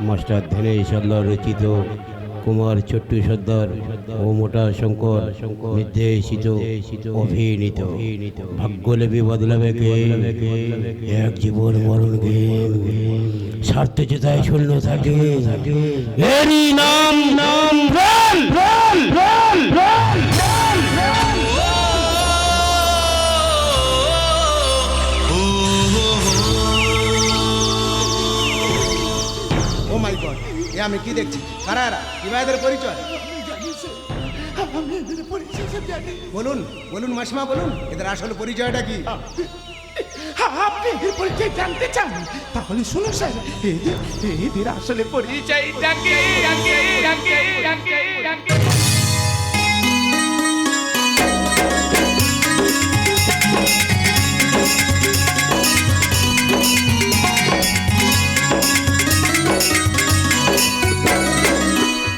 Master ধ্যানেশ আল্লাহ রচিত, কুমার ছোট্টু সর্দার ও মোটা শঙ্কর নির্দেশিত, অভিনীত ভাগ্যলেপি বদলাবে কে, এক জীবন মরণ গেম, স্বার্থ যেথায় শূন্য থাকে এরই নাম নাম রোল রোল রোল রোল। ও মাই গড, এ আমি কি দেখছি? কারা এরা? কিভাবে এদের পরিচয়? বলুন বলুন মাসিমা, বলুন এদের আসল পরিচয়টা কি? আপনি এদের পরিচয় জানতে চান? তাহলে শুনুন স্যার, এদের আসলে পরিচয়টা কি?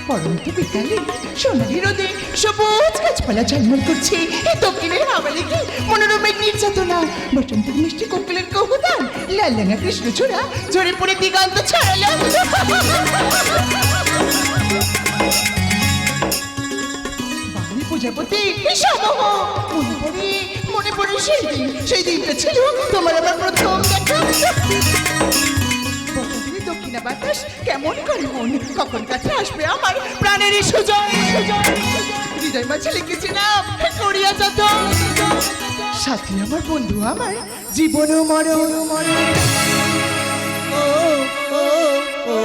পরন্ত বিকালে সোনালি রোদে সবুজ গাছপালা ঝলমল করছে। এই দক্ষিণের হাওয়ালে কি মনোরমের নির্যাতনা, বসন্তের মিষ্টি কোকিলের কৌহুতান, লাল রাঙা কৃষ্ণচূড়া ঝরে পড়ে দিগন্ত ছড়ালো। বাঙালি প্রজাপতি সমূহ মনে পড়ে সেই দিনটা ছিল তোমার আমার প্রথম দেখা। দক্ষিণা বাতাস কেমন করে মন, কখন কাছে আসবে আমার প্রাণের সুজয়। হৃদয় মাঝে লিখেছি নাম করিয়া যত, সাথী আমার বন্ধু আমার জীবন মরণ। ও ও ও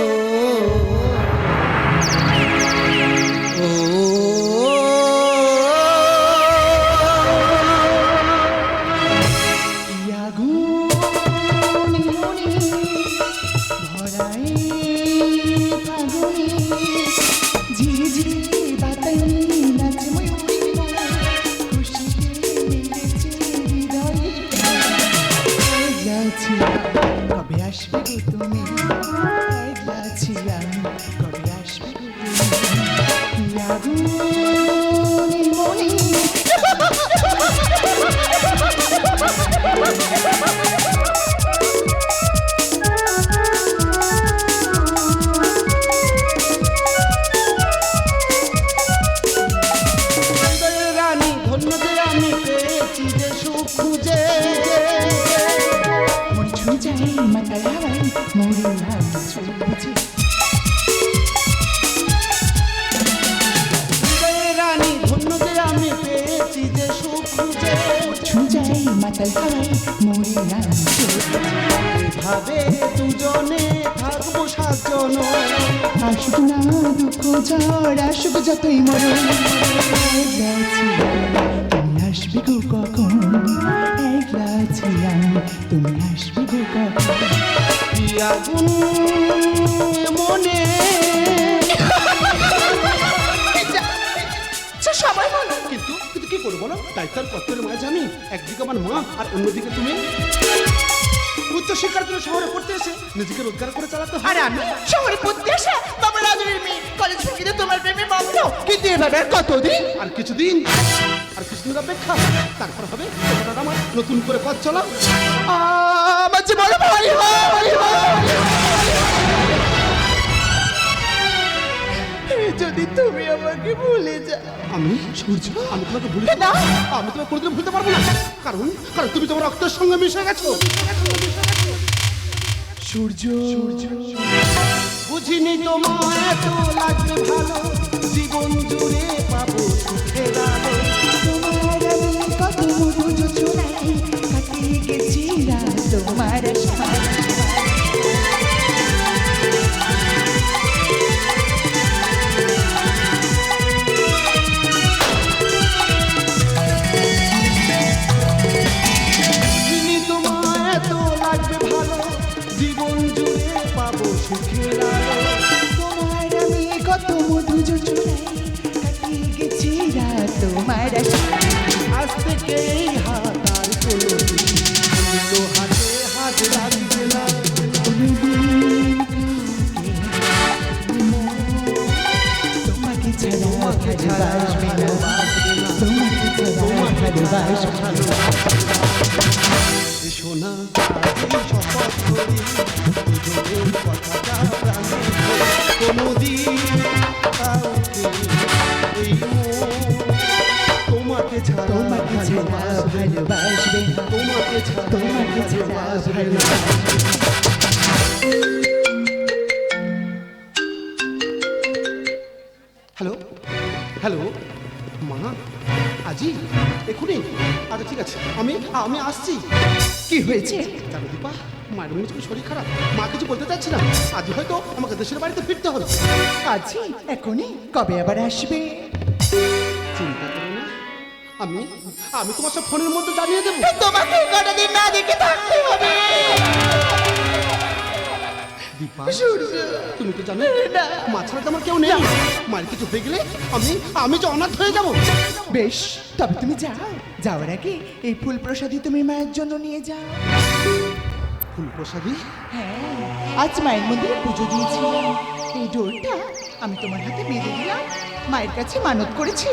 কবে আসবে গো তুমি, যাচ্ছি আমি, কবে আসবে গো তুমি, আগুনের মনে। রানী ধন্য যে আমি পেয়েছি যে সুখ খুঁজে, মাতার হাওয়ায় মরে নাম বুঝে। রানী ধন্য যে আমি পেয়েছি যে সুখ খুঁজে, ছুঁজাই মাতার হাওয়ায় মরে নাম এভাবে দুজনে থাকবো সাতজন। আসুক না দুঃখ ঝড়, আসুক যতই মরণ, তুমি আসবে গো কখন, একলা ছিলাম তুমি আসবে গো কখন। আগুন মনে সবাই বলো, কিন্তু কিন্তু কি করবো বলো? তাই তার কষ্টের মাঝে আমি একদিকে আমার মা আর অন্যদিকে তুমি। উচ্চ শিক্ষার জন্য শহরে পড়তে এসে নিজেকে রোজগার করে চালাতে হয়। আর আমি শহরে পড়তে আসা বাবা রাজুরের মেয়ে, কলেজ থেকে তোমার প্রেমে মগ্ন, কিন্তু এভাবে আর কতদিন? আর কিছুদিন অপেক্ষা, তারপর হবে তোমার আমার নতুন করে পথ চলা। আমার যে বড় ভাই যদি তুমি আমাকে ভুলে যাও। আমি সূর্য, আমি তোমাকে ভুলে না। আমি তোমাকে কোনোদিন ভুলতে পারবো না, কারণ কারণ তুমি তোমার রক্তের সঙ্গে মিশে গেছো। সূর্য বুঝিনি তোমার এত লাগবে ভালো, জীবন জুড়ে পাবো সুখের আলো। তোমার আমি কত মধু যোচনায় কাটিয়ে গেছি রাত তোমার আশায়। বুঝিনি তোমার এত লাগবে ভালো, জীবন জুড়ে পাবো সুখের আলো। তোমার আমি কত মধু যোচনায় কাটিয়ে গেছি রাত তোমার আশায়। আজ থেকে এই হাত আর কোনোদিন অন্য হাতে হাত রাখবে না। তোমাকে ছাড়া ভালোবাসবে না, তোমাকে ছাড়া ভালোবাসবে না। না আজই শপথ করি দুজনের কথাটা প্রাণে ধরে কোনোদিন কাউকে এই মন তোমাকে ছাড়া ভালোবাসবে তোমাকে ছাড়া ভালোবাসবে না। হ্যালো হ্যালো মা আজি এক্ষুনি আচ্ছা ঠিক আছে আমি আসছি। কি হয়েছে? জানো দীপা মায়ের মনে হচ্ছে শরীর খারাপ, মা কিছু বলতে চাচ্ছি না, আজ হয়তো আমাকে দেশের বাড়িতে ফিরতে হবে। আজই? এখনই? কবে আবার আসবে? চিন্তা করো না, আমি তোমার সব ফোনের মধ্যে জানিয়ে দেবো। তোমাকে কটা দিন না দেখে থাকতে হবে। দীপা সূর্য, তুমি তো জানো না। মা ছাড়া তো আমার কেউ নেই, মায়ের কিছু হয়ে গেলে আমি যে অনাথ হয়ে যাবো। বেশ, তবে তুমি যাও, যাওয়ার আগে এই ফুল প্রসাদী তুমি মায়ের জন্য নিয়ে যাও। ফুল প্রসাদী? হ্যাঁ, আজ মায়ের মন্দিরে পুজো দিয়েছিলাম, এই ডোরটা আমি তোমার হাতে বেঁধে দিলাম। মায়ের কাছে মানত করেছি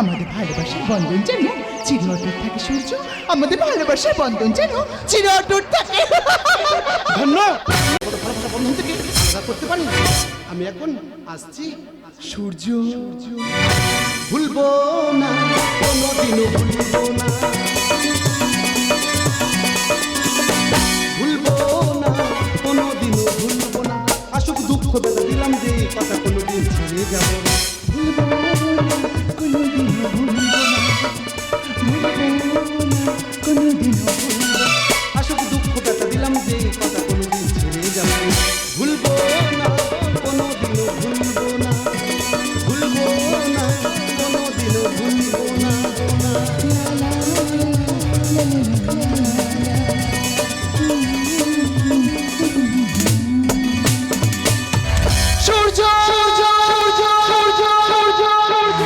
আমাদের ভালোবাসার বন্ধন যেন চির অটুট থাকে। সূর্য, আমাদের ভালোবাসার বন্ধন যেন চির অটুট থাকে। ধন্য ভালোবাসা বন্ধন থেকে আলাদা করতে পারি। আমি এখন আসছি। সূর্য, ভুলবো না কোনোদিনও ভুলবো না, ভুলবো না কোনোদিনও ভুলবো না। আসুক দুঃখ বেদা দিলাম যে কথা কোনোদিন ছেড়ে যাবো না। ভুলবো না, কোনোদিনও ভুলবো না, ভুলবো না, কোনোদিনও ভুলবো না। আসুক দুঃখ বেদা দিলাম যে কথা কোনোদিন ছেড়ে যাবো না। ভুলবো না কোনোদিনও ভুলবো না, ভুলবো না কোনোদিনও ভুলবো না। সূর্য, সূর্য, সূর্য, সূর্য, সূর্য, সূর্য।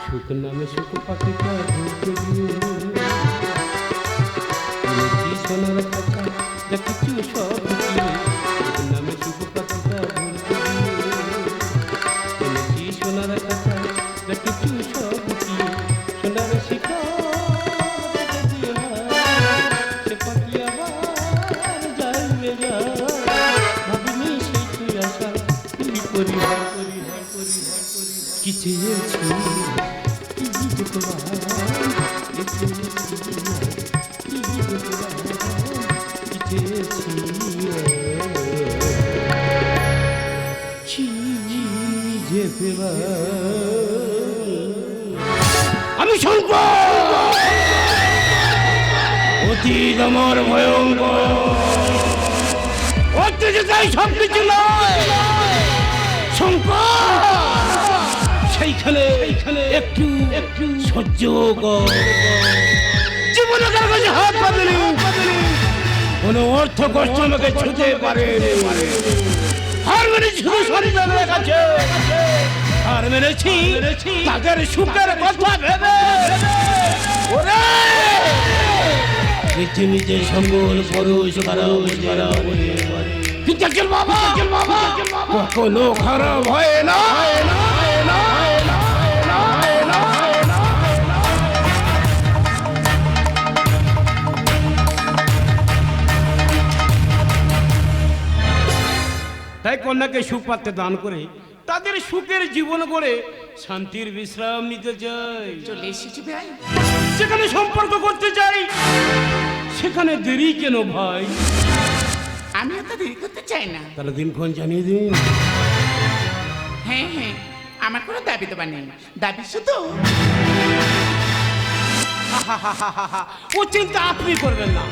সুখ নামে সুখ পাখিটা ঘুরতে গিয়ে সোনার কথা যা কিছু সব দিয়ে সুখ নামে সুখ পাখিটা ঘুরতে গিয়ে সোনার কথা যা কিছু সব দিয়ে সোনার শিখা সে পাখি আবার যাইবে যা ভাবিনি সেই তুই আশা তুই পরিহার পরিহার পরিহার পরিহার কি চেয়েছি আমি শঙ্কর, অতীত আমার ভয়ঙ্কর, অত্যাচার সবকিছু নয় শঙ্কর। সেইখানে একটু একটু সহ্য কর। জীবনে কাগজে হাত পাতেনি, কোনো অর্থ কষ্ট আমাকে ছুঁতে পারে। হার মেনেছি শুধু সন্তানের কাছে, হার মেনেছি তাদের সুখের কথা ভেবে। ওরে পৃথিবীতে সকল পুরুষ খারাপ কিন্তু একজন বাবা কখনো খারাপ হয় না। তাই কন্যাকে সুখ পাত্রে দান করে তাদের সুখের জীবন গড়ে শান্তির বিশ্রাম নিতে চাই। চলে এসেছি ভাই। যেখানে সম্পর্ক করতে চাই সেখানে দেরি কেন ভাই? আমি তো দেরি করতে চাই না। তাহলে দিনক্ষণ জানিয়ে দিন। হ্যাঁ হ্যাঁ, আমার কোনো দাবি দেবা নেই, দাবি শুধু ও চিন্তা আপনি করবেন না।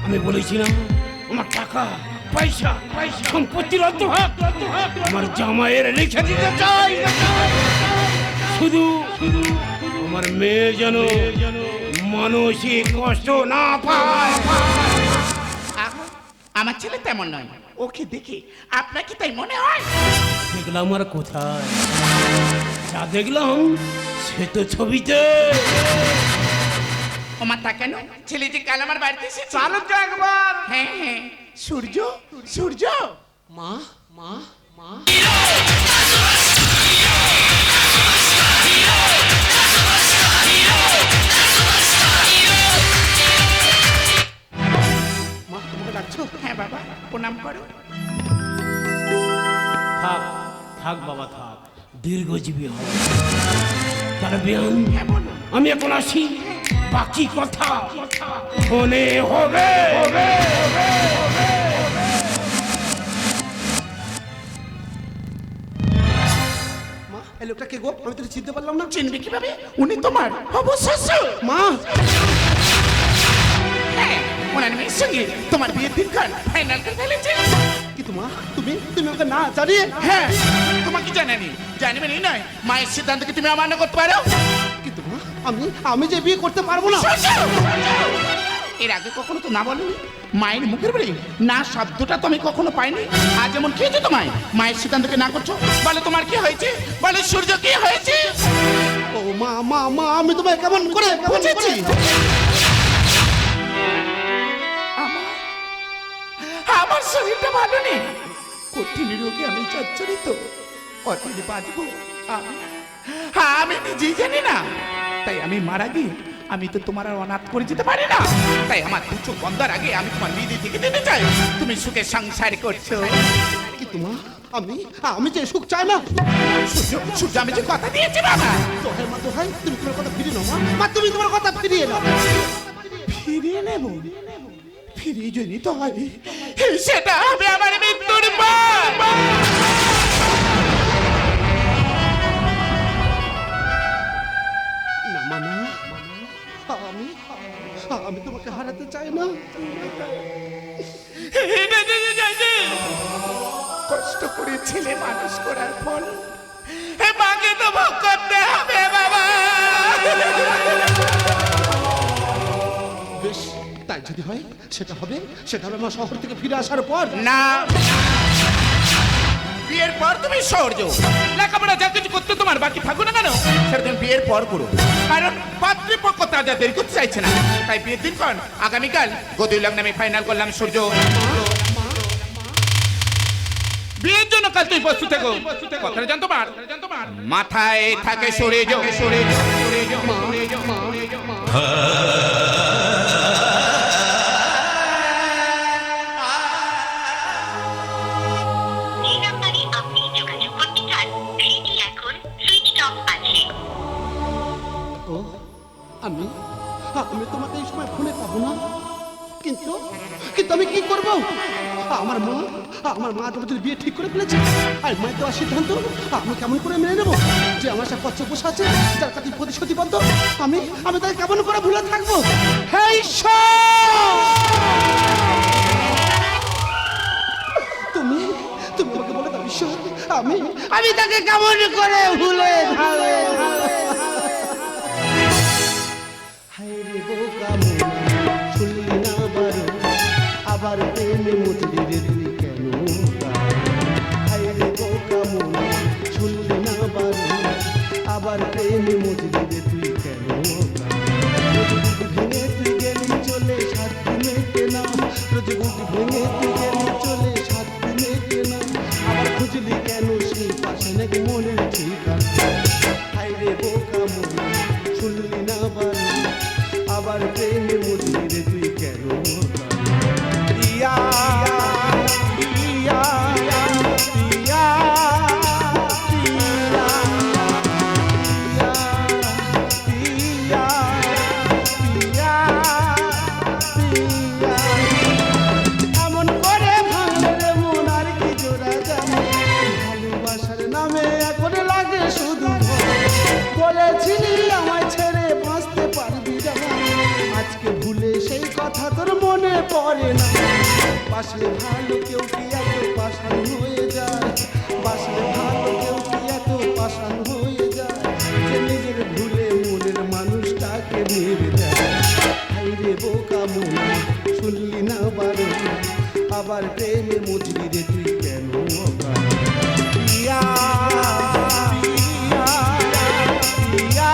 আমি বলেছিলাম আমার টাকা পয়সা সম্পত্তির অর্ধভাগ আমার জামাইয়ের লিখে দিতে চাই। শুধু আমার মেয়ে যেন মানসিক কষ্ট না পায়। আমার ছেলে তেমন নয়, ওকে দেখে আপনার কি তাই মনে হয়? দেখলাম আর কোথায়, যা দেখলাম সে তো ছবিতে। আমার তা কেন? ছেলে যে কাল আমার বাড়িতে এসেছে। চালু তো একবার। হ্যাঁ হ্যাঁ, সূর্য সূর্য। মা মা মা থাক বাবা থাক, দীর্ঘজীবী হবে। তাহলে বেয়ান, আমি এখন আসি, বাকি কথা ফোনে হবে। মা, এই লোকটা কে গো? আমি তো চিনতে পারলাম না। চিনবি কিভাবে? উনি তোমার হবু শ্বশুর। মা, হ্যাঁ, ওনার মেয়ের সঙ্গে তোমার বিয়ের দিনক্ষণ ফাইনাল করে ফেলেছে। কিন্তু মা, তুমি তুমি আমাকে না জানিয়ে। হ্যাঁ, তোমাকে জানানি, জানবে নয়, মায়ের সিদ্ধান্তকে তুমি অমান্য করতে পারো। কিন্তু মা, আমি যে বিয়ে করতে পারবো না। শ্বশুর! এর আগে কখনো তো না বলনি, মায়ের মুখের বলে না শব্দটা তো আমি কখনো পাইনি। আজ যেমন খেয়েছো তোমায়, মায়ের সিদ্ধান্তকে না করছো। বলে তোমার কি হয়েছে, বলে সূর্য কি হয়েছে। ও মা মা মা, আমি তোমায় কেমন করে বুঝেছি। আমার শরীরটা ভালো নেই, কঠিন রোগে আমি চচ্চরিত, কঠিন বাঁচবো আমি নিজেই জানি না। তাই আমি মারা গিয়ে আমি তো তোমার আর অনাথ করে যেতে পারি না। তাই আমার দু চোখ বন্ধার আগে আমি তোমার বিয়ে দিকে দিতে চাই। তুমি সুখে সংসার করছো। কিন্তু মা, আমি যে সুখ চাই না। সূর্য আমি যে কথা দিয়েছি বাবা, দোহাই মা দোহাই, তুমি তোমার কথা ফিরিয়ে নাও মা, তুমি তোমার কথা ফিরিয়ে নাও। ফিরিয়ে নেব, ফিরিয়ে যদি তো হয় সেটা হবে আমার মৃত্যুর পর। না মা, না, আমি তোমাকে হারাতে চাই না। কষ্ট করে ছেলে মানুষ করার ফল মাকে তো ভোগ করতে হবে বাবা। বেশ, তাই যদি হয় সেটা হবে আমার শহর থেকে ফিরে আসার পর। না, বিয়ের পর তুমি শহর যাও, লেখাপড়া যা কিছু করতে তোমার বাকি থাকো না কেন সেটা তুমি বিয়ের পর করো। কারণ পাত্রীপক্ষ তাদের দেরি করতে চাইছে না। তাই বিয়ের দিন পর আগামীকাল গদি লগ্নে আমি ফাইনাল করলাম সূর্য। বিয়ের জন্য কাল তুই প্রস্তুত থেকো। কথাটা জানতো পার, মাথায় থাকে সরে যাও, সরে যাও, সরে যাও, সরে যাও, সরে যাও। যে নাম্বারে আপনি যোগাযোগ করতে চান সেটি এখন সুইচ অফ আছে। ও, আমি তোমাকে এই সময় ফোনে পাবো না। কিন্তু আমি কি করব? আমার মা যদি বিয়ে ঠিক করে ফেলেছে, আর মায়ের দেওয়ার সিদ্ধান্ত আমি কেমন করে মেনে নেবো? যে আমার সাথে কচ্ছ বসে আছে, যার কাছে প্রতিশ্রুতিবদ্ধ, আমি তাকে কেমন করে ভুলে থাকবো? হে ঈশ্বর, তুমি আমাকে বলে দাও ঈশ্বর, আমি তাকে কেমন করে ভুলে থাকবো? হায় রে বোকা মন, শুনলি না বারো, আবার প্রেমে মজলি রে তুই কেন? হায় রে বোকা মন, শুনলি না বারো, আবার প্রেমে মজলি রে তুই কেন? ভেঙে তুই গেলি চলে, সাত মেটে না, রোজ বুক ভেঙে তুই গেলি চলে, সাত মেটে না, আবার খুঁজলি কেন সেই পাশে নাকি মনের ঠিকানা? হায় রে বোকা মন, শুনলি না বারো, আবার প্রেমে মজলি রে তুই কেন? ইয়া ইয়া ইয়া এমন করে ভাঙলে মন আর কি জোড়া যায়? ভালোবাসার নামে এখন লাগে শুধু বলেছিলি আমায় ছেড়ে বাঁচতে পারবি না, আজকে ভুলে সেই কথা তোর মনে পড়ে না। বাসলে ভালো কেউ কি এত পাষাণ হয়ে যায়? বাসলে ভালো কেউ কি এত পাষাণ হয়ে যায়? যে নিজের ভুলে মনের মানুষটাকে মেরে দেয়। হাই রে বোকা মন, শুনলি না বারো, আবার প্রেমে মজলি রে তুই কেন? ইয়া ইয়া ইয়া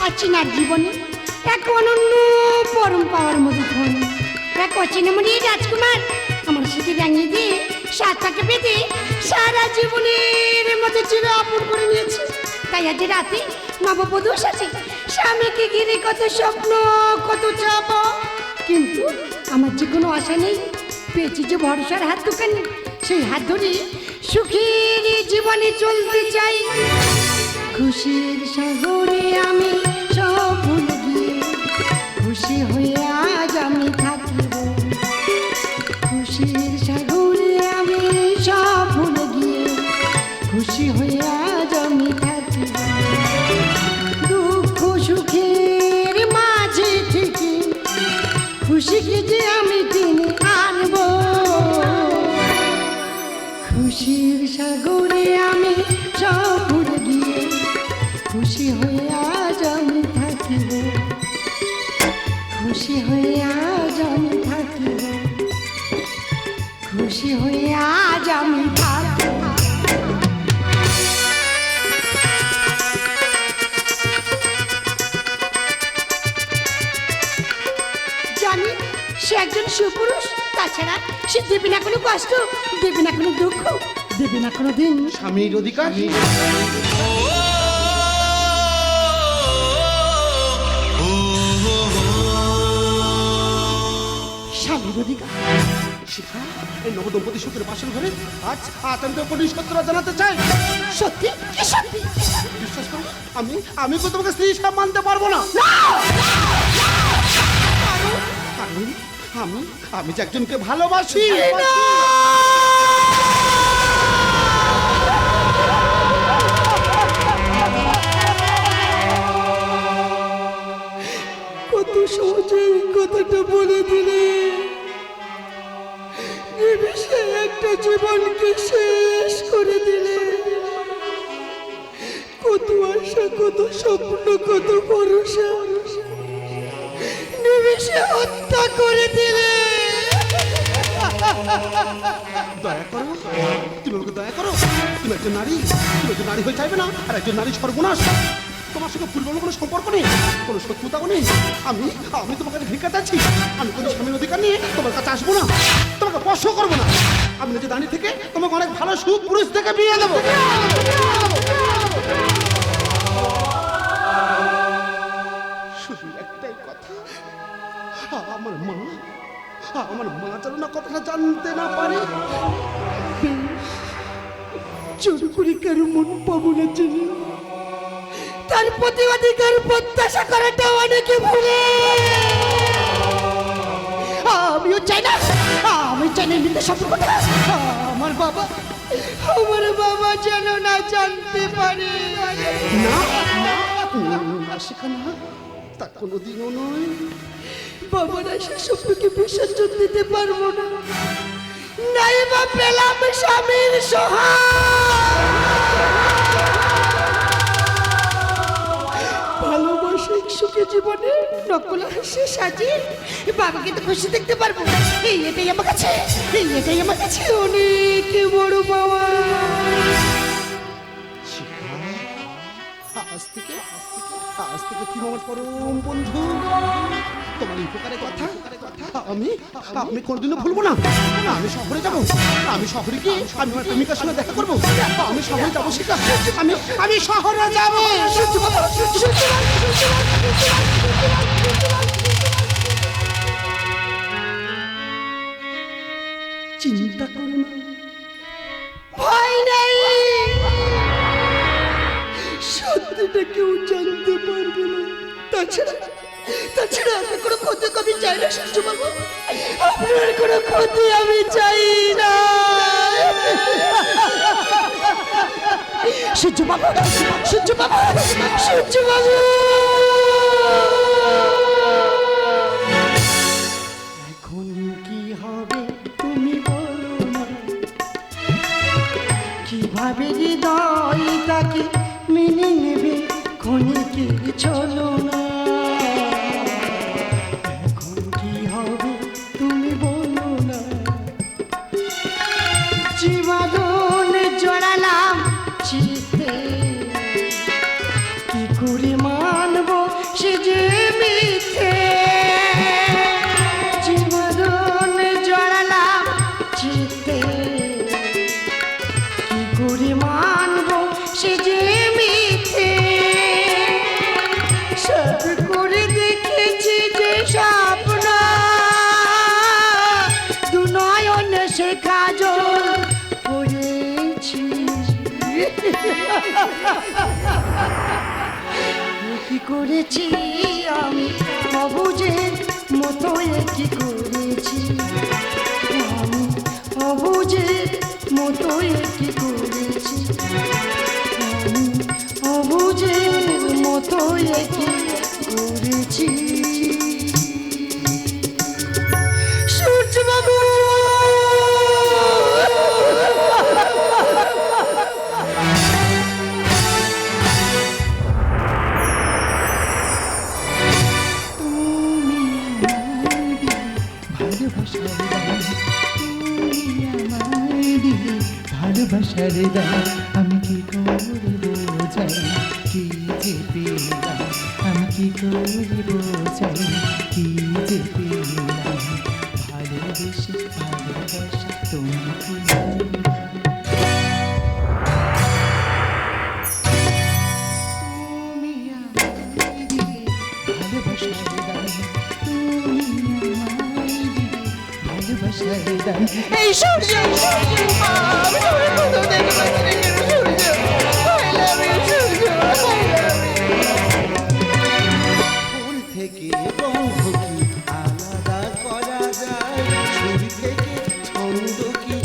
আর চিনার জীবনে এক অনন্য পরম পাওয়ার মতো ধন এক অচিনামণি রাজকুমার আমার সাথে রাঙিয়ে দিয়ে সাত পাকে পেতে সারা জীবনের মতো চির আপন করে নিয়েছে। তাই আজ রাতে নববধূ সাথে স্বামীকে ঘিরে কত স্বপ্ন কত চাপ, কিন্তু আমার যে কোনো আশা নেই। পেয়েছি যে ভরসার হাত দোকানে, সেই হাত ধরে সুখের জীবনে চলতে চাই। খুশির সাগরে আমি সব ভুলে গিয়ে খুশি হয়ে আজ আমি থাকিব। খুশির সাগরে আমি সব ভুলে গিয়ে খুশি হয়ে আজ আমি থাকিব। দুঃখ সুখের মাঝে থেকে খুশিকে যে আমি টেনে আনব। খুশির সাগরে আমি সব ভুলে গিয়ে খুশি হয়ে আজ আমি থাকিব। খুশি হয়ে আজ আমি থাকিব। খুশি হয়ে আজ আমি থাকিব। জানি সে একজন সুপুরুষ, তাছাড়া সে দেবে না কোনো কষ্ট, দেবে না কোনো দুঃখ, দেবে না কোনো দিন। স্বামীর অধিকার স্বামীর অধিকার। শিখা, এই নবদম্পতি সুখের বাসর ঘরে আজ আমি তো কোটি সত্যটা জানাতে চাই। সত্যি কি সত্যি? বিশ্বাস করো, আমি তো তোমাকে স্ত্রী হিসাব মানতে পারবো না। আমি আমি আমি যে একজনকে ভালোবাসি। কত সহজে কথাটা বলে দিলে, নিমেষে একটা জীবনকে শেষ করে দিলে। কত আশা, কত স্বপ্ন, কত ভরসা নিমেষে হত্যা করে দিলে। দয়া করো, তুমি আমাকে দয়া করো। তুমি একজন নারী, তুমি একজন নারী হয়ে চাইবে না, আর একজন নারী সর্বনাশ। তোমার সঙ্গে পূর্বের কোনো সম্পর্ক নেই, কোনো শত্রুতাও নেই। আমি তোমার কাছে ভিক্ষা চাচ্ছি। আমি কোনো স্বামীর অধিকার নিয়ে তোমার কাছে আসবো না, তোমাকে স্পর্শ করবো না। আমি নিজে দাঁড়িয়ে থেকে তোমাকে অনেক ভালো সুপুরুষ থেকে বিয়ে দেবো। শুধু একটাই কথা, আমার মা যেন না কথাটা জানতে না পারে। চোর করে কারো মন পাবো না জেনে তার প্রতিবাদিকার প্রত্যাশা করাটা অনেকে ভুলে। আমিও চাই না, আমি চাই না নিতে সম্পর্কটা আমার বাবা যেন না জানতে পারে। না না, সেখানে তা কোনোদিনও নয়। বাবার আশা স্বপ্নকে বিসর্জন দিতে পারবো না। নাই বা পেলাম স্বামীর ভালোবাসা সুখে জীবনে নকল হাসি সাজিয়ে বাবাকে তো খুশি দেখতে পারবো। এটাই আমার কাছে অনেক বড় পাওয়া। আজ থেকে তুমি আমার পরম বন্ধু। তোমার এই উপকারের কথা আমি কোনোদিনও ভুলবো না। আমি শহরে যাবো, আমি শহরে গিয়ে আমি আমার প্রেমিকার সঙ্গে দেখা করবো। আমি শহরে যাবো, শিখা, আমি শহরে যাবো। চিন্তা করো না, ভয় নেই। সত্যিটা কেউ জানতে পারবে না। তাছাড়া আমি কোনো ক্ষতি কবি চাই না। সূর্যবাবু, আপনার কোনো ক্ষতি আমি চাই না। সূর্যবাবু, এখন কি হবে তুমি বলো না। কিভাবে হৃদয়টাকে মেনে নেবে ক্ষণিকের চলো না। এখন কি হবে তুমি বলো না। জীবন জড়ালাম চিতে, কি করে মানবো সে যে মিথ্যে জীবন জড়ালাম চিত্তে কি করে মানব সে যে মিথ্যে সব করে দেখেছি যে স্বপ্ন দু নয়ন সে কাজল পড়েছি কি করেছি আমি অবুঝের মতো কি করেছি আমি অবুঝের মতো কি করেছি আমি অবুঝের মতো কি করেছি সূর্যবাবু ভালোবাসার দাম আমি কি করে বোঝাই কি যে পেলাম আমি কি করে বোঝাই কি যে পেলাম ভালোবেসে ভালোবাসা তোমাকে এই সূর্য ফুল থেকে গন্ধ কি আলাদা করা যায় সুর থেকে ছন্দ কি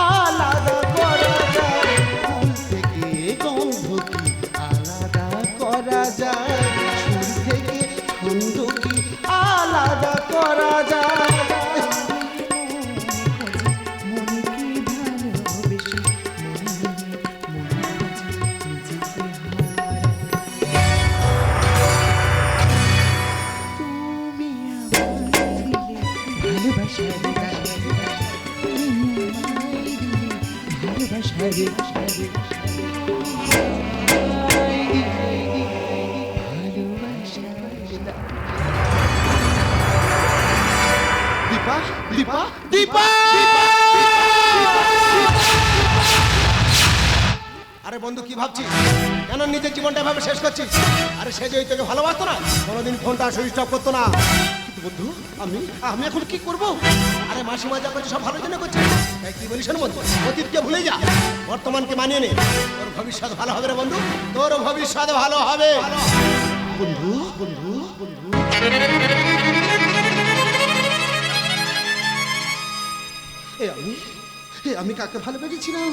আলাদা করা যায় ফুল থেকে গন্ধ কি আলাদা করা যায় সুর থেকে ছন্দ কি আলাদা করা যায় দীপা দীপা দীপা আরে বন্ধু কি ভাবছিস কেন নিজের জীবনটা এভাবে শেষ করছিস আরে সে যে তোকে ভালোবাসতো না কোনোদিন ফোনটা সুইচ অফ করতো না কিন্তু বন্ধু আমি আমি এখন কি করব আরে মাসিমা যা করছে সব ভালোর জন্য করছে তাই কি বলিস না বন্ধু অতীতকে ভুলে যা বর্তমানকে মানিয়ে নে তোর ভবিষ্যৎ ভালো হবে রে বন্ধু তোর ভবিষ্যৎ ভালো হবে বন্ধু বন্ধু বন্ধু আমি কাকে ভালোবেসেছিলাম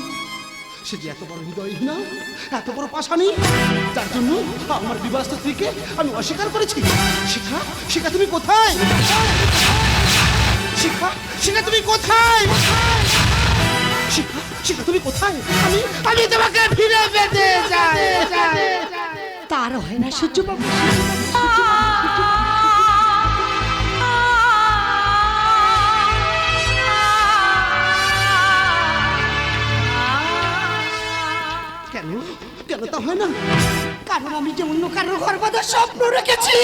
সে যে এত বড় হৃদয়হীন এত বড় পাষাণী যার জন্য আমার বিবাহ স্ত্রীকে আমি অস্বীকার করেছি শিখা শিখা তুমি কোথায় শিখা শিখা তুমি কোথায় শিখা শিখা তুমি কোথায় আমি আমি তোমাকে ফিরে পেতে চাই তার হয় না সূর্যবাবু কেন কেন তা হয় না কারণ আমি যে অন্য কারোর ঘর বাঁধার স্বপ্ন রেখেছি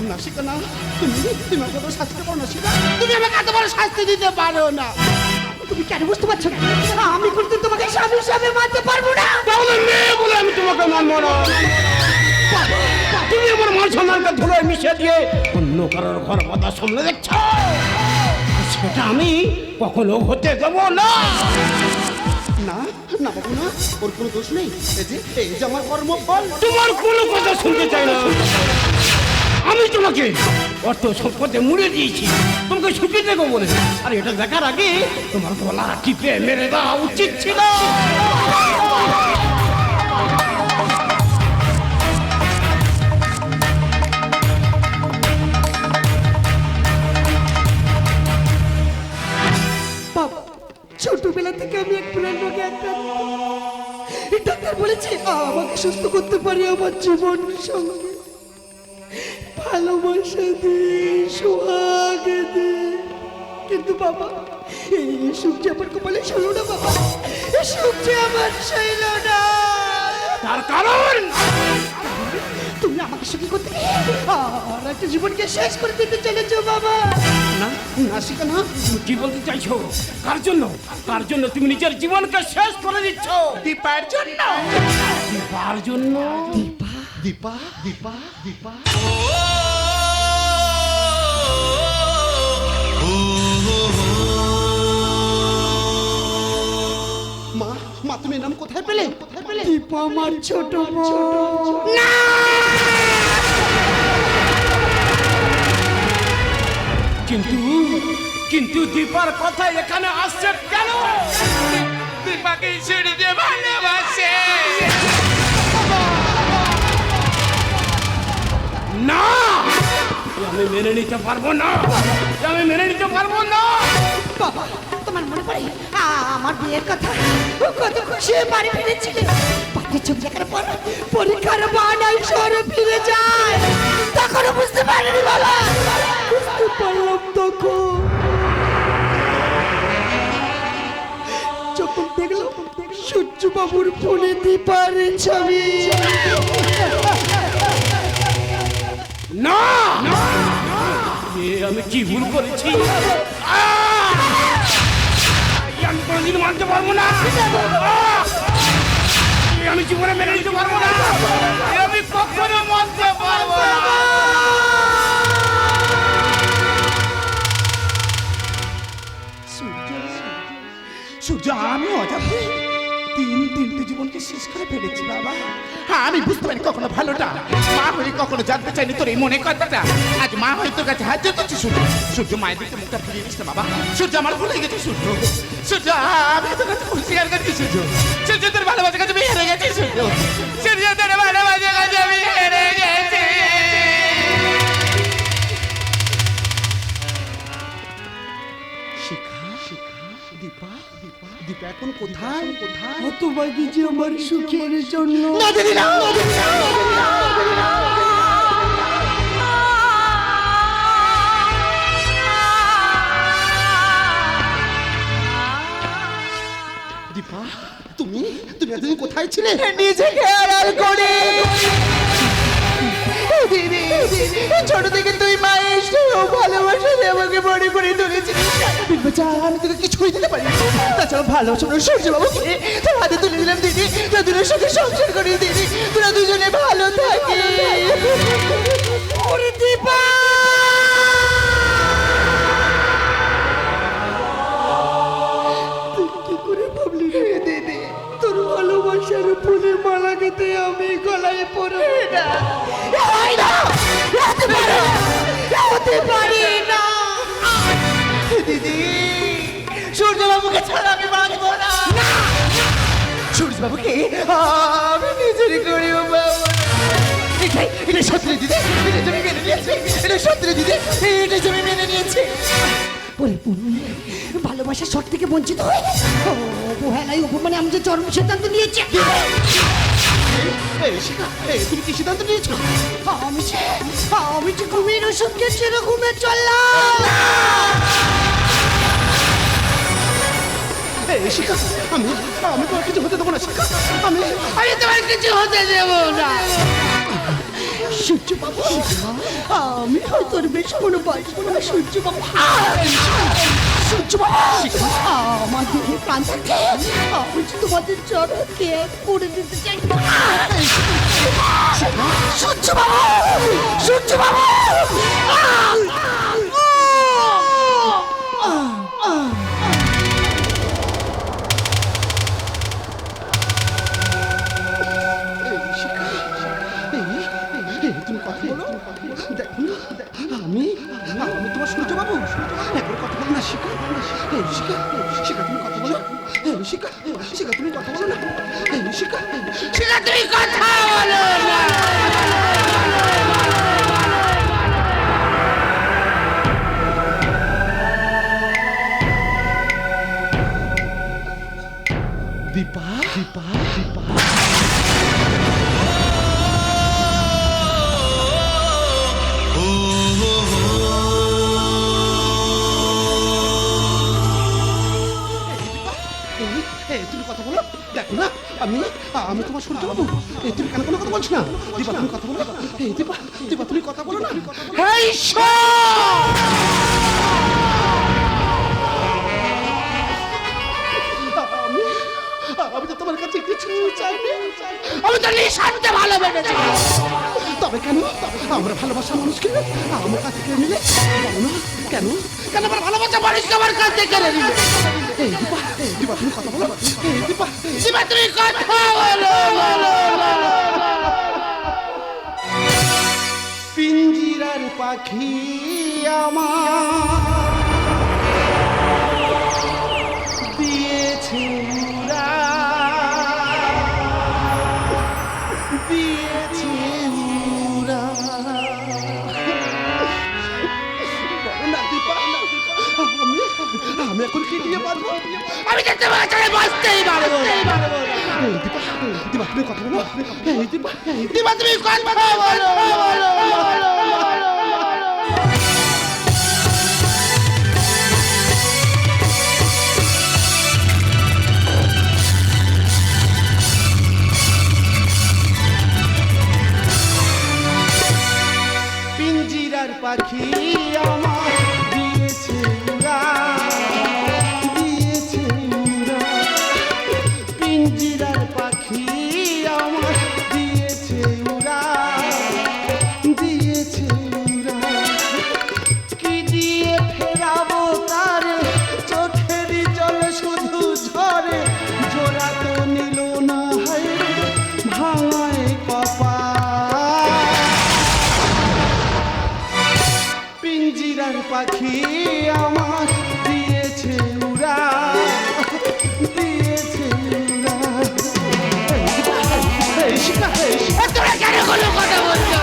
না শিখা না তুমি তুমি আমাকে বড় শাস্তি করো না শিখা তুমি আমাকে এত বড় শাস্তি দিতে পারো না তুমি কেন বুঝতে পারছো না আমি কিন্তু তোমাকে স্বামী হিসাবে মানতে পারবো না তাহলে মেয়ে বলে আমি তোমাকে মানবো না তুমি আমার মান সম্মানকে ধুলোয় মিশিয়ে দিয়ে অন্য কারোর ঘর বাঁধা সামনে দেখছ সেটা আমি কখনো হতে দেবো না না না বাবু না ওর কোনো দোষ নেই এই যে আমার কর্মফল তোমার কোনো কথা শুনতে চাই না আমি তোমাকে অর্থ সম্পদে মুড়ে দিয়েছি তোমাকে সুখী দেবো বলে আর এটা দেখার আগে তোমার গলা টিপে মেরে দেওয়া উচিত ছিল ছোটবেলা থেকে আমি এক প্রাণ রোগে আক্রান্ত ডাক্তার বলেছে আমাকে সুস্থ করতে পারি আমার জীবন সঙ্গে ভালোবাসা দিয়ে সোহাগ দিয়ে কিন্তু বাবা এই সুখ যে আমার কপালে ছিল না বাবা এই সুখ যে আমার ছিল না তার কারণ তুমি আমাকে সুখী করতে আর একটা জীবনকে শেষ করে দিতে চলেছো বাবা। না না শিখা না, তুমি কি বলতে চাইছো? কার জন্য তুমি নিজের জীবনকে শেষ করে দিচ্ছ? দীপার জন্য। দীপার জন্য? দীপা দীপা দীপা মা মা তুমি এর নাম কোথায় পেলে? কোথায় পেলে? দীপা আমার ছোট বোন। কিন্তু দীপার কথা এখানে আসছে কেন? দীপাকে ছেড়ে দিয়ে ভালোবাসে। না, আমি মেনে নিতে পারবো না, আমি মেনে নিতে পারবো না। বাবা তোমার মনে পড়ে আমার বিয়ের কথা? কত খুশি হয়ে বাড়ি ফিরেছিলে। পাখির ছবি দেখার পর পরীক্ষার বানাই সরে ফিরে যায়। তখনও বুঝতে পারিনি বাবা। বুঝতে পারলাম তখন যখন দেখলাম সূর্য বাবুর ফোনে দীপার ছবি। না, আমি কি ভুল করেছি? আমি কোনোদিন মানতে পারবো না। আমি জীবনে মেনে নিতে পারবো না। আমি কখনো মানতে পারবো না। সূর্য, আমি অজান্তে তিনটে জীবনকে শেষ করে ফেলেছি বাবা। হ্যাঁ, আমি বুঝতে পারি কখনো ভালোটা, মা হয়ে কখনো জানতে চাইনি তোর এই মনে কথাটা। আজ মা হয়ে তোর কাছে হাত জোটাচ্ছি সূর্য। সূর্য, মায়ের দিকে মুখটা ফিরিয়ে দিস না বাবা। সূর্য, আমার ভুলে গেছে সূর্য। সূর্য, আমি তোর কাছে ভুল স্বীকার করছি সূর্য। সূর্য, তোর ভালোবাসার কাছে আমি হেরে গেছি সূর্য। সূর্য, তোর ভালোবাসার কাছে আমি হেরে গেছি। শিখা শিখা দীপা দীপা দীপা এখন কোথায়? কোথায়? হতভাগী যে আমার সুখের জন্য। দীপা তুমি তুমি এতদিন কোথায় ছিলে? নিজেকে আড়াল করে দিদি, ছোট থেকে তুই মায়ের ভালোবাসা দিয়ে আমাকে বড় করে তুলেছিস। আমি তোকে কিছুই দিতে পারি। তাছাড়া ভালোবাসা সূর্য বাবুকে তোর হাতে তুলে দিলাম দিদি। তোরা দুজনের সাথে সংসার করি দিদি। তোরা দুজনে ভালো থাকি। ওরে দীপা, তুই কি করে ভাবলি রে দিদি তোর ভালোবাসার ফুলের মালা গেতে আমি গলায় পরব না? হতে পারে না দিদি, সূর্য বাবুকে ছাড়া আমি বাঁচবো না। সূর্য বাবুকে আমি নিজের করিও পাবো না। এটা সত্যি দিদি, এটা তুমি মেনে নিয়েছি। এটা সত্যি দিদি, এটা তুমি মেনে নিয়েছি। ওরে পুনু, ভালোবাসার শর্ত থেকে বঞ্চিত হয়ে অবহেলায় অপমানে আমি যে চরম সিদ্ধান্ত নিয়েছি। এই শিখা তুমি কি সিদ্ধান্ত নিয়েছো? আমি যে ঘুমের ওষুধকে ছেড়ে ঘুমে চললাম। এই শিখা আমি আমি তোমার কিছু হতে দেবো না শিখা। আমি তোমার কিছু হতে দেব না। সূর্য বাবু, আমি হয়তো তোর বেশ কোনো বাঁচবো না। সূর্য বাবু, সূর্য বাবু, আমার দিকে প্রাণ থাকে আমি যে তোমাদের চরণ ত্যাগ করে দিতে চাই। সূর্য বাবু, সূর্য বাবু, তুমি কথা বলো। দেখো না, আমি আমি তোমার সূর্য বাবু। একবার কথা বলো না শিখা। শিখা শিখা তুমি কথা বলো। শিখা শিখা তুমি কথা বলো না। শিখা শিখা তুমি কথা বলো না। দীপা দীপা দীপা তুমি কথা বলো। দেখো না আমি আমি তোমার সূর্য বাবু। এই তুমি কেন কোনো কথা বলছো না? দীপা তুমি কথা বলো। এই দীপা, দীপা তুমি কথা বলো না। হে ঈশ্বর! আমি তো তোমার কাছে কিছু চাইনি। আমি তো নিঃস্বার্থে ভালোবেসেছি। তবে কেন আমরা ভালোবাসা মানুষকে আমার কাছে কেড়ে নিলে? বলো না কেন? কেন আমার ভালোবাসা মানুষকে আমার কাছ থেকে কেড়ে নিলে? এই দীপা, এই দীপা তুমি কথা বলো। এই দীপা, দিবা তুমি কথা বলো। পিঞ্জিরার পাখি আমার দিয়েছে উড়া, দিয়েছে উড়া। বলো না দীপা, আমি এখন কি দিয়ে পারবো? আমি যে তোমার ছাড়া বাঁচতেই পারবো না। এই দীপা, দীপা তুমি কথা বলো। এই দীপা, দিবা তুমি কথা বলো। পিঞ্জিরার পাখি আমার দিয়েছে উড়া, দিয়েছে উড়া। পিঞ্জিরার পাখি আমার দিয়েছে উড়া, দিয়েছে উড়া। কি দিয়ে ফেরাবো তারে, চোখেরই জল শুধু ঝরে। জোড়া তো নিল না হায় ভাঙায় কপাল। পিঞ্জিরার পাখি আমার দিয়েছে উড়া, দিয়েছে উড়া। এই শিখা, এই শিখা। তোরা কেন কোনো কথা বলছো?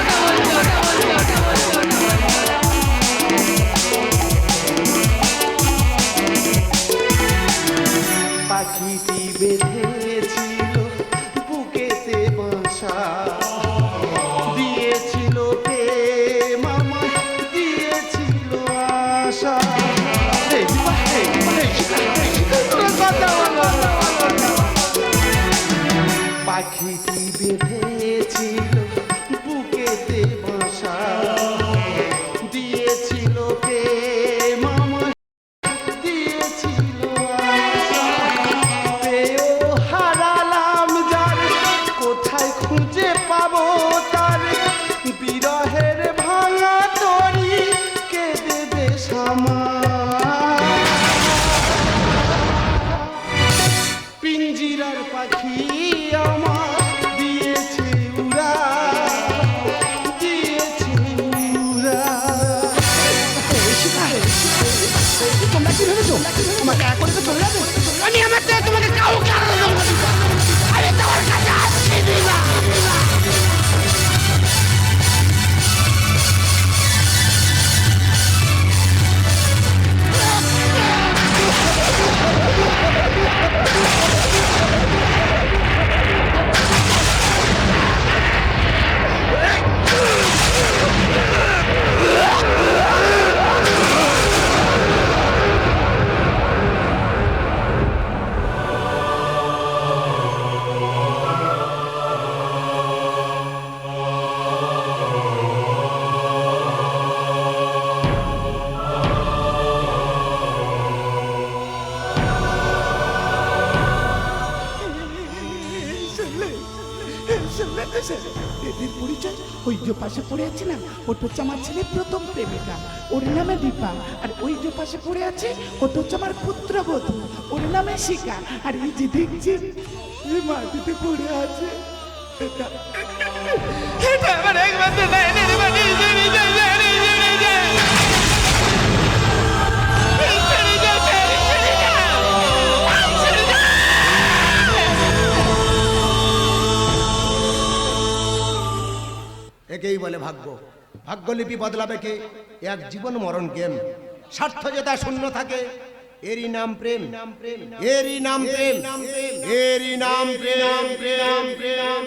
পাখিটি বেঁধেছিল বুকেতে বাসা, দিয়েছিল প্রেম আমায়, দিয়েছিল আশা। এই দীপা, এই দীপা, এই শিখা, এই শিখা, তোরা কথা বলো। পাখিটি বেঁধেছিল বুকেতে বাসা, দিয়েছিল প্রেম আমায়, দিয়েছিল আশা। পেয়েও হারালাম যার, কোথায় খুঁজে পাবো তার? বিরহের ভাঙা তরি কে দেবে সামাল? পিঞ্জিরার পাখি আমার দিয়েছে উড়া, দিয়েছে উড়া। তোমরা কি ভেবেছো আমাকে এক করে চলে যাবে? আমি আমার থেকে তোমাকে কাউকে আলাদা করবো না। আমি তোমার কাছে আসছি দিবা। এদের পরিচয় ওই যে পাশে পড়ে আছে না, ওটা হচ্ছে আমার ছেলে প্রথম প্রেমিকা, ওর নামে দীপা। আর ওই যে পাশে পড়ে আছে ওটা হচ্ছে আমার পুত্রবধূ, ওর নামে শিখা। আর এই যে দেখছি মাটিতে পড়ে আছে, এটা আমার একমাত্র লাইনের বাড়ি। একেই বলে ভাগ্য। ভাগ্যলিপি বদলাবে কে? এক জীবন মরণ গেম। স্বার্থ যেটা শূন্য থাকে, এরই নাম প্রেম, এরই নাম প্রেম, এরই নাম প্রেম, প্রেম, প্রেম।